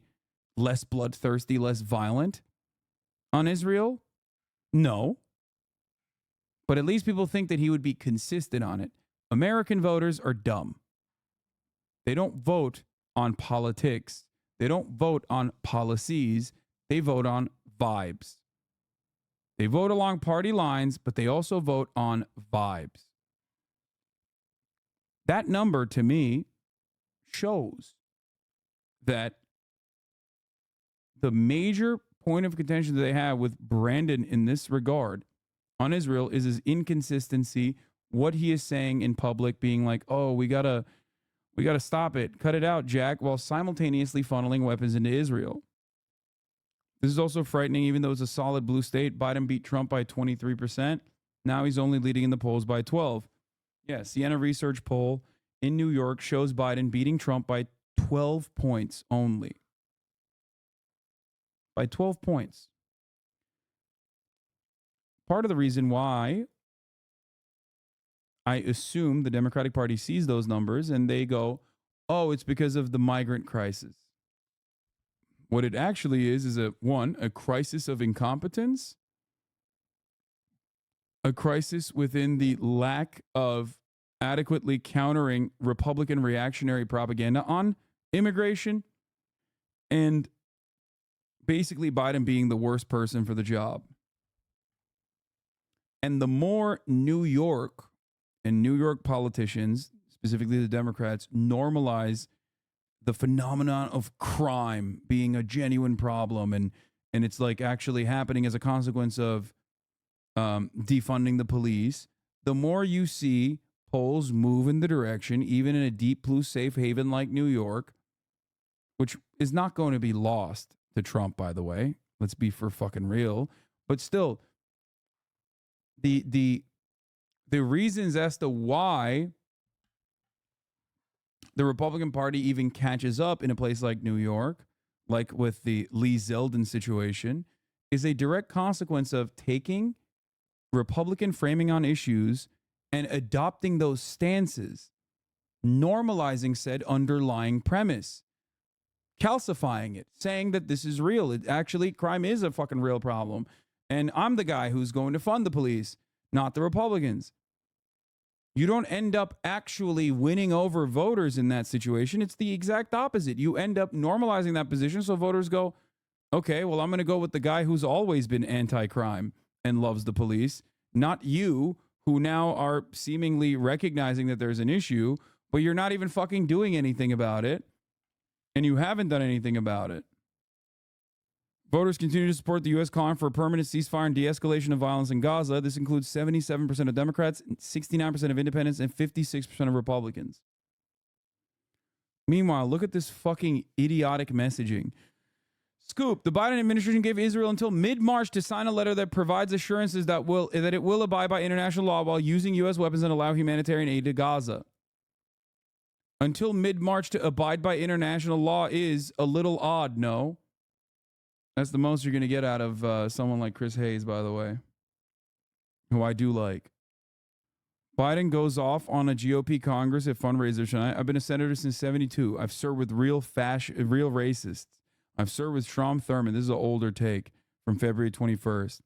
less bloodthirsty, less violent on Israel? No. But at least people think that he would be consistent on it. American voters are dumb. They don't vote on politics. They don't vote on policies. They vote on vibes. They vote along party lines, but they also vote on vibes. That number, to me, shows that the major point of contention that they have with Brandon in this regard on Israel is his inconsistency, what he is saying in public, being like, oh, we gotta stop it, cut it out, Jack, while simultaneously funneling weapons into Israel. This is also frightening, even though it's a solid blue state. Biden beat Trump by 23%. Now he's only leading in the polls by 12. Yeah, Siena Research poll in New York shows Biden beating Trump by 12 points only. By 12 points. Part of the reason why I assume the Democratic Party sees those numbers and they go, oh, it's because of the migrant crisis. What it actually is a crisis of incompetence, a crisis within the lack of adequately countering Republican reactionary propaganda on immigration, and basically Biden being the worst person for the job. And the more New York and New York politicians, specifically the Democrats, normalize the phenomenon of crime being a genuine problem, and it's like actually happening as a consequence of defunding the police, the more you see polls move in the direction, even in a deep blue safe haven like New York, which is not going to be lost to Trump, by the way. Let's be for fucking real. But still, the reasons as to why the Republican Party even catches up in a place like New York, like with the Lee Zeldin situation, is a direct consequence of taking Republican framing on issues and adopting those stances, normalizing said underlying premise, calcifying it, saying that this is real. It actually, crime is a fucking real problem. And I'm the guy who's going to fund the police, not the Republicans. You don't end up actually winning over voters in that situation. It's the exact opposite. You end up normalizing that position so voters go, okay, well, I'm going to go with the guy who's always been anti-crime and loves the police, not you, who now are seemingly recognizing that there's an issue, but you're not even fucking doing anything about it, and you haven't done anything about it. Voters continue to support the U.S. calling for a permanent ceasefire and de-escalation of violence in Gaza. This includes 77% of Democrats, 69% of independents, and 56% of Republicans. Meanwhile, look at this fucking idiotic messaging. Scoop, the Biden administration gave Israel until mid-March to sign a letter that provides assurances that it will abide by international law while using U.S. weapons and allow humanitarian aid to Gaza. Until mid-March to abide by international law is a little odd, no? That's the most you're going to get out of someone like Chris Hayes, by the way, who I do like. Biden goes off on a GOP Congress at fundraiser tonight. I've been a senator since 72. I've served with real racists. I've served with Strom Thurmond. This is an older take from February 21st.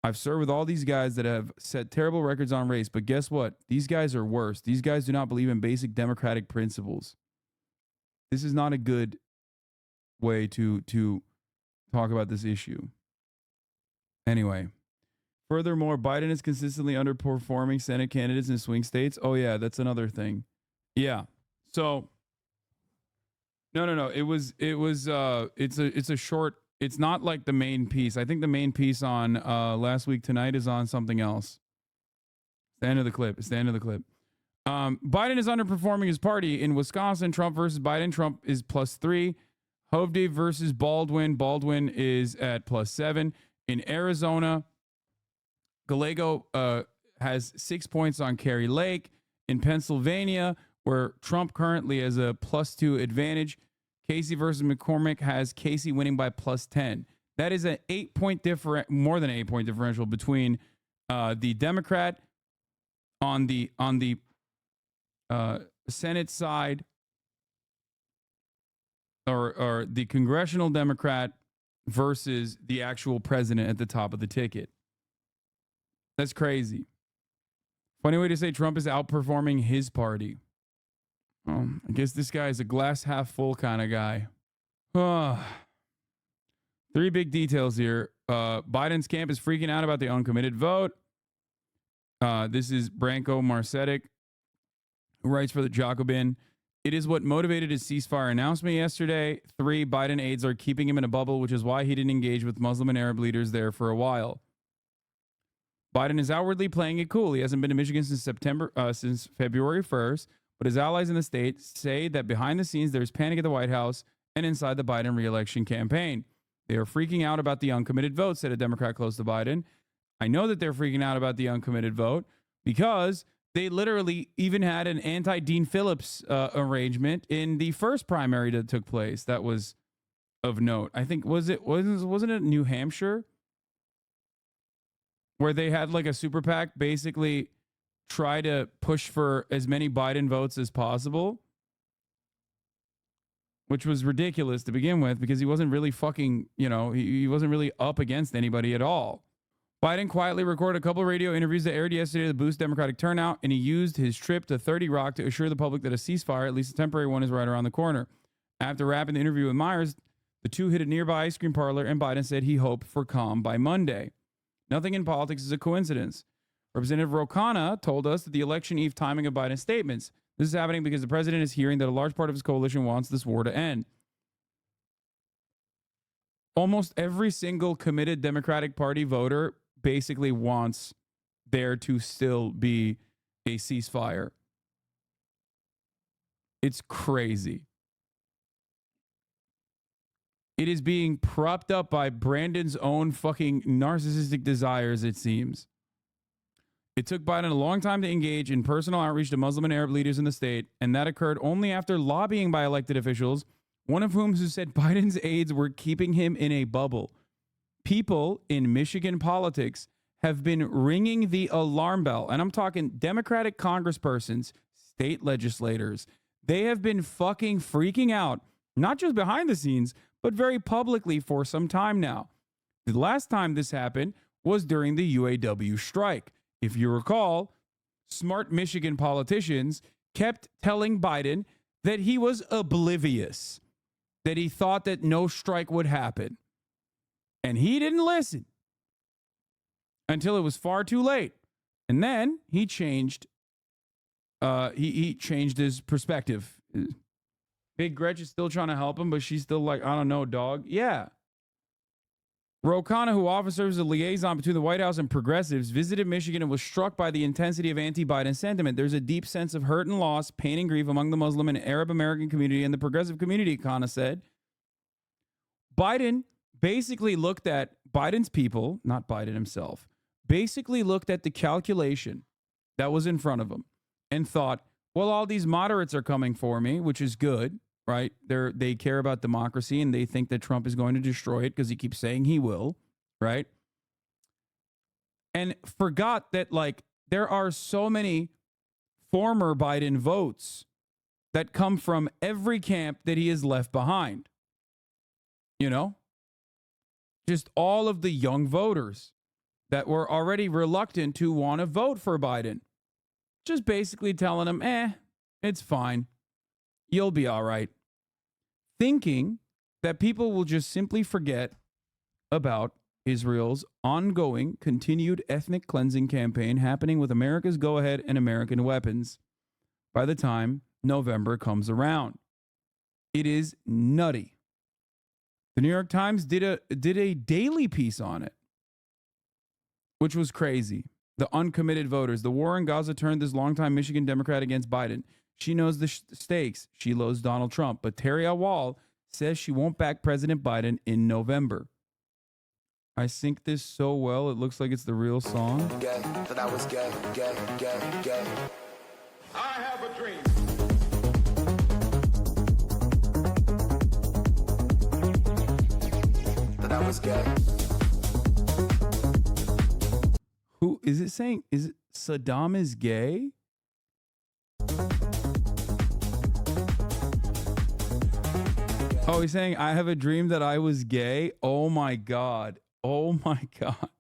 I've served with all these guys that have set terrible records on race, but guess what? These guys are worse. These guys do not believe in basic democratic principles. This is not a good way to talk about this issue. Anyway, furthermore, Biden is consistently underperforming Senate candidates in swing states. Oh yeah, that's another thing. Yeah. So no. It's a short. It's not like the main piece. I think the main piece on last week tonight is on something else. It's the end of the clip. Biden is underperforming his party in Wisconsin. Trump versus Biden. Trump is +3. Hovde versus Baldwin. Baldwin is at +7. In Arizona, Gallego has 6 points on Kari Lake. In Pennsylvania, where Trump currently has a +2 advantage, Casey versus McCormick has Casey winning by +10. That is an 8-point difference, more than an 8-point differential between the Democrat on the Senate side, or the congressional Democrat versus the actual president at the top of the ticket. That's crazy. Funny way to say Trump is outperforming his party. I guess this guy is a glass half full kind of guy. Three big details here. Biden's camp is freaking out about the uncommitted vote. This is Branko Marcetic, who writes for the Jacobin. It is what motivated his ceasefire announcement yesterday. 3, Biden aides are keeping him in a bubble, which is why he didn't engage with Muslim and Arab leaders there for a while. Biden is outwardly playing it cool. He hasn't been to Michigan since February 1st, but his allies in the state say that behind the scenes there's panic at the White House and inside the Biden re-election campaign. They are freaking out about the uncommitted vote, said a Democrat close to Biden. I know that they're freaking out about the uncommitted vote because they literally even had an anti-Dean Phillips arrangement in the first primary that took place. That was of note. I think wasn't it New Hampshire where they had like a super PAC basically try to push for as many Biden votes as possible, which was ridiculous to begin with because he wasn't really fucking, he wasn't really up against anybody at all. Biden quietly recorded a couple of radio interviews that aired yesterday to boost Democratic turnout, and he used his trip to 30 Rock to assure the public that a ceasefire, at least a temporary one, is right around the corner. After wrapping the interview with Myers, the two hit a nearby ice cream parlor, and Biden said he hoped for calm by Monday. Nothing in politics is a coincidence. Representative Ro Khanna told us that the election eve timing of Biden's statements. This is happening because the president is hearing that a large part of his coalition wants this war to end. Almost every single committed Democratic Party voter basically wants there to still be a ceasefire. It's crazy. It is being propped up by Brandon's own fucking narcissistic desires, it seems. It took Biden a long time to engage in personal outreach to Muslim and Arab leaders in the state, and that occurred only after lobbying by elected officials, one of whom who said Biden's aides were keeping him in a bubble. People in Michigan politics have been ringing the alarm bell, and I'm talking Democratic congresspersons, state legislators. They have been fucking freaking out, not just behind the scenes, but very publicly for some time now. The last time this happened was during the UAW strike. If you recall, smart Michigan politicians kept telling Biden that he was oblivious, that he thought that no strike would happen. And he didn't listen until it was far too late. And then he changed he changed his perspective. Big Gretch is still trying to help him, but she's still like, I don't know, dog. Yeah. Ro Khanna, who often serves as a liaison between the White House and progressives, visited Michigan and was struck by the intensity of anti-Biden sentiment. There's a deep sense of hurt and loss, pain and grief among the Muslim and Arab American community and the progressive community, Khanna said. Biden basically looked at Biden's people, not Biden himself, basically looked at the calculation that was in front of him and thought, well, all these moderates are coming for me, which is good, right? They care about democracy and they think that Trump is going to destroy it because he keeps saying he will, right? And forgot that, like, there are so many former Biden votes that come from every camp that he has left behind. You know? Just all of the young voters that were already reluctant to want to vote for Biden. Just basically telling them, it's fine. You'll be all right. Thinking that people will just simply forget about Israel's ongoing, continued ethnic cleansing campaign happening with America's go-ahead and American weapons by the time November comes around. It is nutty. The New York Times did a daily piece on it, which was crazy. The uncommitted voters. The war in Gaza turned this longtime Michigan Democrat against Biden. She knows the stakes. She loathes Donald Trump. But Terry Awal says she won't back President Biden in November. I sync this so well, it looks like it's the real song. That I was gay. I have a dream. That I was gay. Who is it saying? Is it Saddam is gay? Oh, he's saying, I have a dream that I was gay. Oh my God. Oh my God.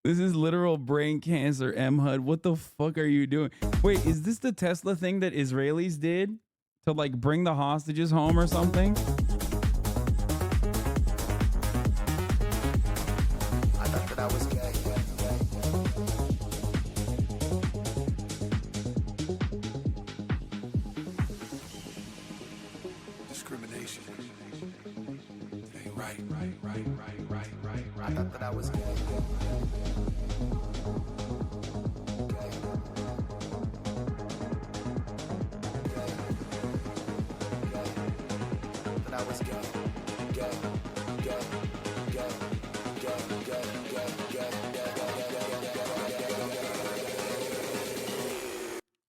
This is literal brain cancer, M-HUD. What the fuck are you doing? Wait, is this the Tesla thing that Israelis did to like bring the hostages home or something? I thought that I was gay. Discrimination. It ain't right. I thought that I was gay.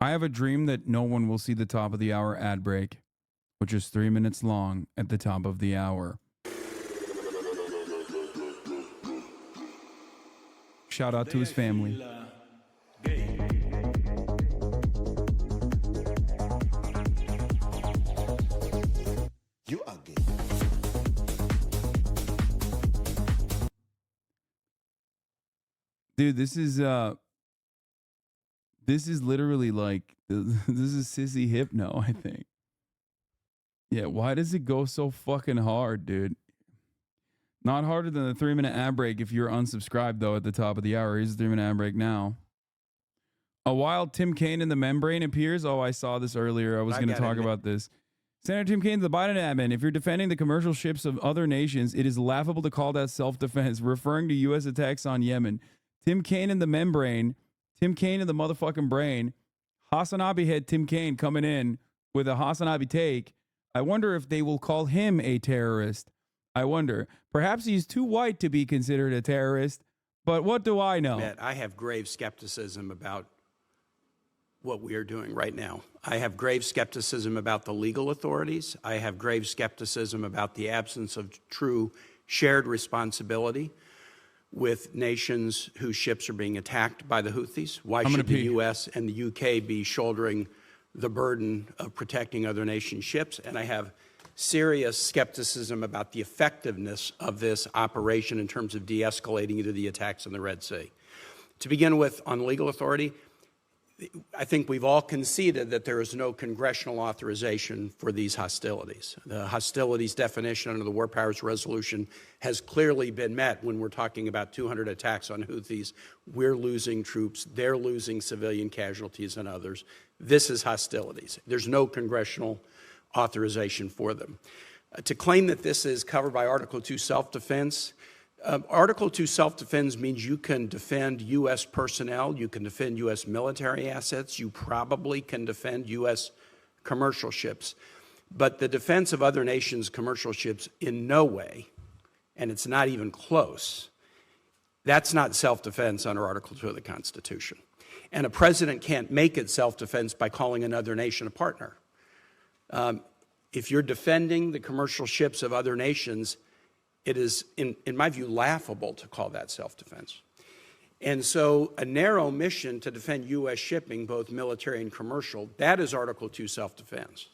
I have a dream that no one will see the top of the hour ad break, which is 3 minutes long at the top of the hour. Shout out to his family. You are gay. Dude, this is literally like this is sissy hypno, I think. Yeah, why does it go so fucking hard, dude? Not harder than the 3-minute ad break if you're unsubscribed, though, at the top of the hour. Here's the 3-minute ad break now. A wild Tim Kaine in the membrane appears. Oh, I saw this earlier. I was going to talk about this. Senator Tim Kaine, the Biden admin, if you're defending the commercial ships of other nations, it is laughable to call that self-defense, referring to U.S. attacks on Yemen. Tim Kaine in the membrane, Tim Kaine in the motherfucking brain. Hasanabi head Tim Kaine coming in with a Hasanabi take. I wonder if they will call him a terrorist. I wonder. Perhaps he's too white to be considered a terrorist, but what do I know? I have grave skepticism about what we are doing right now. I have grave skepticism about the legal authorities. I have grave skepticism about the absence of true shared responsibility with nations whose ships are being attacked by the Houthis. Why should the U.S. and the U.K. be shouldering the burden of protecting other nations' ships? And I have serious skepticism about the effectiveness of this operation in terms of de-escalating either the attacks in the Red Sea. To begin with, on legal authority, I think we've all conceded that there is no congressional authorization for these hostilities. The hostilities definition under the War Powers Resolution has clearly been met when we're talking about 200 attacks on Houthis. We're losing troops. They're losing civilian casualties and others. This is hostilities. There's no congressional authorization for them. To claim that this is covered by Article 2 self-defense, Article 2 self-defense means you can defend U.S. personnel, you can defend U.S. military assets, you probably can defend U.S. commercial ships. But the defense of other nations' commercial ships in no way, and it's not even close, that's not self-defense under Article 2 of the Constitution. And a president can't make it self-defense by calling another nation a partner. If you're defending the commercial ships of other nations, it is, in my view, laughable to call that self-defense. And so a narrow mission to defend U.S. shipping, both military and commercial, that is Article 2 self-defense.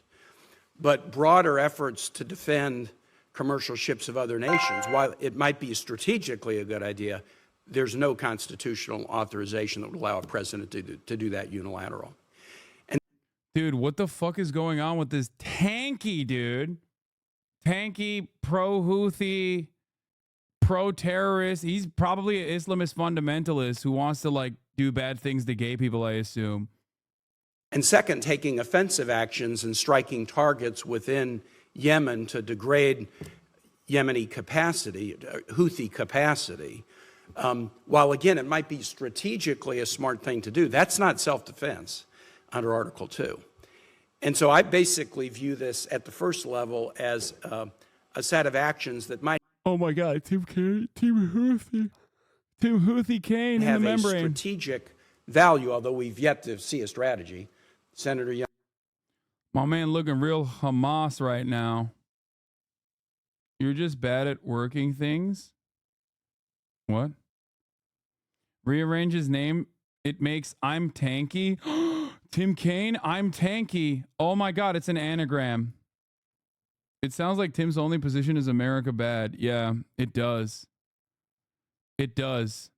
But broader efforts to defend commercial ships of other nations, while it might be strategically a good idea, there's no constitutional authorization that would allow a president to do that unilateral. Dude, what the fuck is going on with this tanky dude? Tanky, pro-Houthi, pro-terrorist. He's probably an Islamist fundamentalist who wants to like do bad things to gay people, I assume. And second, taking offensive actions and striking targets within Yemen to degrade Yemeni capacity, Houthi capacity. While again, it might be strategically a smart thing to do, that's not self-defense under Article 2. And so I basically view this at the first level as a set of actions that might Oh my God, Tim Houthi Kaine in the have a membrane. strategic value, although we've yet to see a strategy. Senator Young. My man looking real Hamas right now. You're just bad at working things? What? Rearrange his name. It makes I'm tanky. Tim Kaine, I'm tanky. Oh my God, it's an anagram. It sounds like Tim's only position is America bad. Yeah, it does. It does.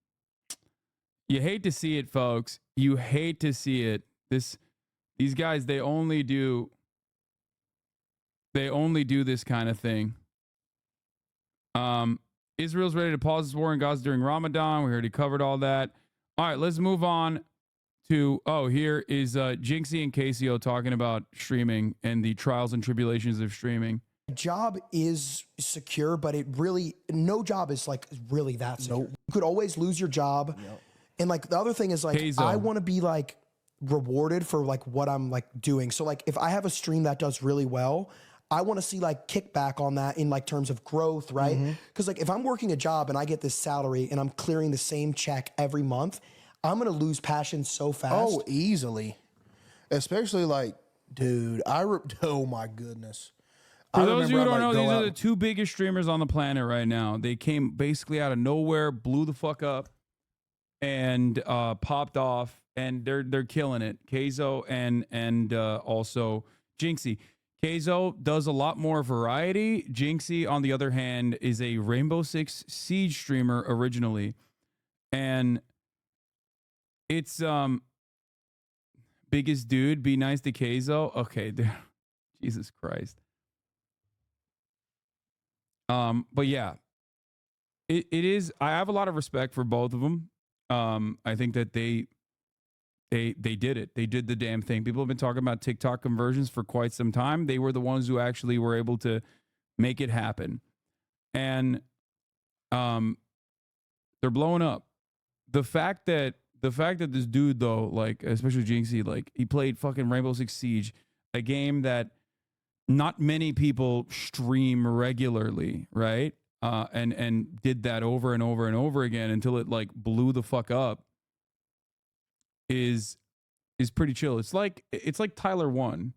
You hate to see it, folks. You hate to see it. These guys, they only do this kind of thing. Israel's ready to pause its war in Gaza during Ramadan. We already covered all that. All right, let's move on to, here is Jinxie and KCO talking about streaming and the trials and tribulations of streaming. Job is secure, but no job is like really that secure. Nope. You could always lose your job. Yep. And like the other thing is like, I want to be like rewarded for like what I'm like doing. So like if I have a stream that does really well, I want to see like kickback on that in like terms of growth, right? Because like if I'm working a job and I get this salary and I'm clearing the same check every month, I'm going to lose passion so fast. Oh, easily. Especially like, dude, oh my goodness. For those of you who don't know, these are the two biggest streamers on the planet right now. They came basically out of nowhere, blew the fuck up, and popped off, and they're killing it. Keizo and also Jinxie. Keizo does a lot more variety. Jinxie, on the other hand, is a Rainbow Six Siege streamer originally, and it's biggest dude. Be nice to Keizo. Okay, Jesus Christ. But yeah, it is. I have a lot of respect for both of them. I think that they did it. They did the damn thing. People have been talking about TikTok conversions for quite some time. They were the ones who actually were able to make it happen, and they're blowing up. The fact that this dude though, like especially Jinxie, like he played fucking Rainbow Six Siege, a game that not many people stream regularly, right? And did that over and over and over again until it like blew the fuck up. Is pretty chill. It's like Tyler 1,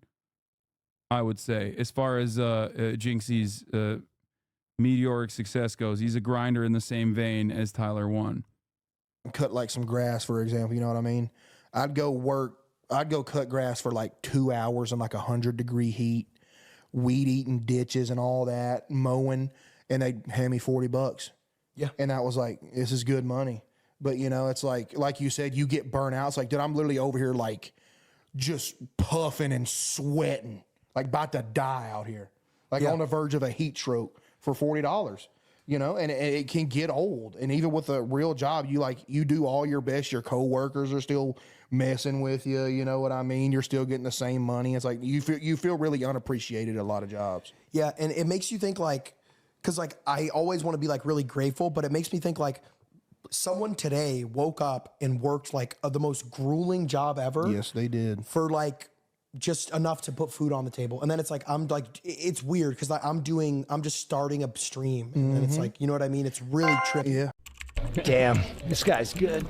I would say, as far as Jinxie's meteoric success goes. He's a grinder in the same vein as Tyler 1. Cut like some grass, for example, you know what I mean? I'd go cut grass for like 2 hours in like 100-degree heat, weed eating ditches and all that, mowing, and they'd hand me $40. Yeah. And that was like, this is good money. But you know, it's like you said, you get burnt out. It's like, dude, I'm literally over here like just puffing and sweating, like about to die out here, like on the verge of a heat stroke for $40. You know, and it can get old. And even with a real job, you do all your best. Your coworkers are still messing with you. You know what I mean? You're still getting the same money. It's like you feel really unappreciated at a lot of jobs. Yeah, and it makes you think like, because like I always want to be like really grateful, but it makes me think like someone today woke up and worked like the most grueling job ever. Yes, they did. For like just enough to put food on the table. And then it's like, I'm like, it's weird because like, I'm just starting a stream. And it's like, you know what I mean? It's really tricky. Yeah. Damn, this guy's good.